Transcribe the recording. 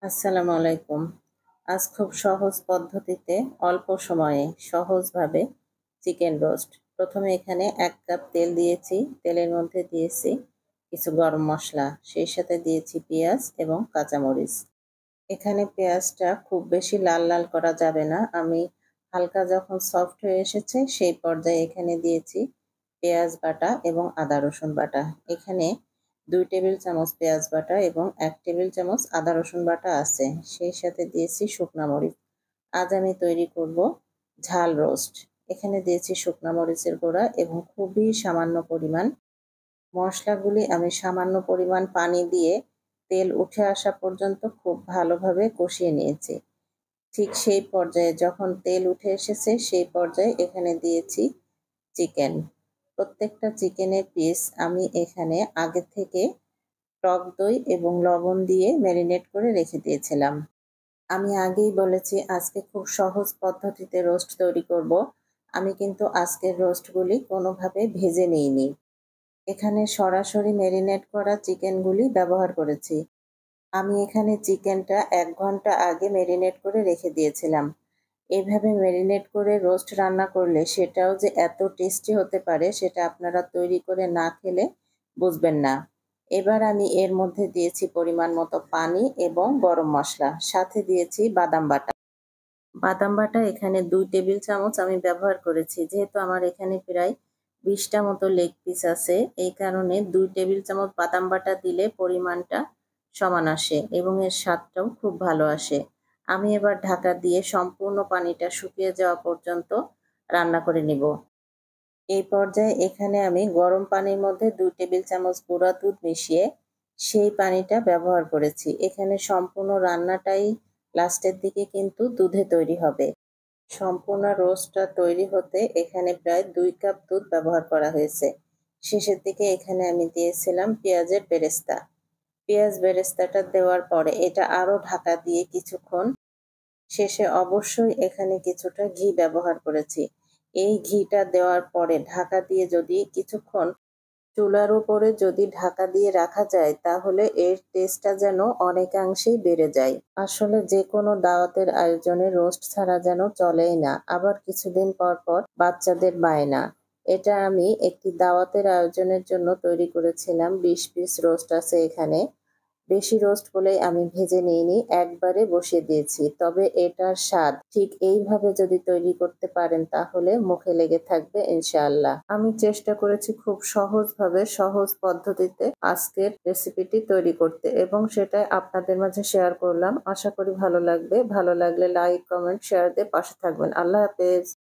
আসসালামু আলাইকুম। আজ খুব সহজ পদ্ধতিতে অল্প সময়ে সহজভাবে চিকেন রোস্ট। প্রথমে এখানে ১ কাপ তেল দিয়েছি। তেলের মধ্যে দিয়েছি কিছু গরম মসলা। সেই সাথে দিয়েছি পেঁয়াজ এবং কাঁচামরিচ। এখানে পেঁয়াজটা খুব বেশি লাল, লাল করা যাবে না। আমি হালকা যখন সফট হয়ে এসেছে সেই পর্যায়ে এখানে দিয়েছি পেঁয়াজ বাটা এবং আদা রসুন বাটা। এখানে ২ টেবিল চামচ পেঁয়াজ বাটা এবং ১ টেবিল চামচ আদা রসুন বাটা আছে। সেই সাথে দিয়েছি শুকনা মরিচ। আজ আমি তৈরি করব ঝাল রোস্ট। এখানে দিয়েছি শুকনা মরিচের গুঁড়া এবং খুবই সামান্য পরিমাণ মশলাগুলি আমি সামান্য পরিমাণ পানি দিয়ে তেল উঠে আসা পর্যন্ত খুব ভালোভাবে কষিয়ে নিয়েছি। ঠিক সেই পর্যায়ে যখন তেল উঠে এসেছে সেই পর্যায়ে এখানে দিয়েছি চিকেন। প্রত্যেকটা চিকেনের পিস আমি এখানে আগে থেকে টক দই এবং লবণ দিয়ে ম্যারিনেট করে রেখে দিয়েছিলাম। আমি আগেই বলেছি আজকে খুব সহজ পদ্ধতিতে রোস্ট তৈরি করব। আমি কিন্তু আজকের রোস্টগুলি কোনোভাবে ভেজে নিইনি। এখানে সরাসরি ম্যারিনেট করা চিকেনগুলি ব্যবহার করেছি। আমি এখানে চিকেনটা ১ ঘন্টা আগে ম্যারিনেট করে রেখে দিয়েছিলাম। এভাবে ম্যারিনেট করে রোস্ট রান্না করলে সেটাও যে এত টেস্টি হতে পারে সেটা আপনারা তৈরি করে না খেলে বুঝবেন না। এবার আমি এর মধ্যে দিয়েছি পরিমাণ মতো পানি এবং গরম মসলা। সাথে দিয়েছি বাদাম বাটা। বাদাম বাটা এখানে ২ টেবিল চামচ আমি ব্যবহার করেছি। যেহেতু আমার এখানে প্রায় ২০ টা মতো লেগ পিস আছে, এই কারণে ২ টেবিল চামচ বাদাম বাটা দিলে পরিমাণটা সমান আসে এবং এর স্বাদটাও খুব ভালো আসে। আমি এবার ঢাকা দিয়ে সম্পূর্ণ পানিটা শুকিয়ে যাওয়া পর্যন্ত রান্না করে নিব। এই পর্যায়ে এখানে আমি গরম পানির মধ্যে ২ টেবিল চামচ গুঁড়া দুধ মিশিয়ে সেই পানিটা ব্যবহার করেছি। এখানে সম্পূর্ণ রান্নাটাই লাস্টের দিকে কিন্তু দুধে তৈরি হবে। সম্পূর্ণ রোস্টটা তৈরি হতে এখানে প্রায় ২ কাপ দুধ ব্যবহার করা হয়েছে। শেষের দিকে এখানে আমি দিয়েছিলাম পেঁয়াজের বেরেস্তা। পেঁয়াজ বেরেস্তাটা দেওয়ার পরে এটা আরও ঢাকা দিয়ে কিছুক্ষণ শেষে অবশ্যই এখানে কিছুটা ঘি ব্যবহার করেছি। এই ঘিটা দেওয়ার পরে ঢাকা দিয়ে যদি কিছুক্ষণ চুলার উপরে যদি ঢাকা দিয়ে রাখা যায় তাহলে এর টেস্টটা যেন অনেকাংশেই বেড়ে যায়। আসলে যেকোনো দাওয়াতের আয়োজনে রোস্ট ছাড়া যেন চলেই না। আবার কিছুদিন পর পর বাচ্চাদের বায়না। এটা আমি একটি দাওয়াতের আয়োজনের জন্য তৈরি করেছিলাম। ২০ পিস রোস্ট আছে এখানে। বেশি রোস্ট হলেই আমি ভেজে নিইনি, একবারে বসিয়ে দিয়েছি। তবে এটার স্বাদ ঠিক এইভাবে যদি তৈরি করতে পারেন তাহলে মুখে লেগে থাকবে ইনশাআল্লাহ। আমি চেষ্টা করেছি খুব সহজভাবে সহজ পদ্ধতিতে আজকের রেসিপিটি তৈরি করতে এবং সেটাই আপনাদের মাঝে শেয়ার করলাম। আশা করি ভালো লাগবে। ভালো লাগলে লাইক, কমেন্ট, শেয়ার দিয়ে পাশে থাকবেন। আল্লাহ হাফেজ।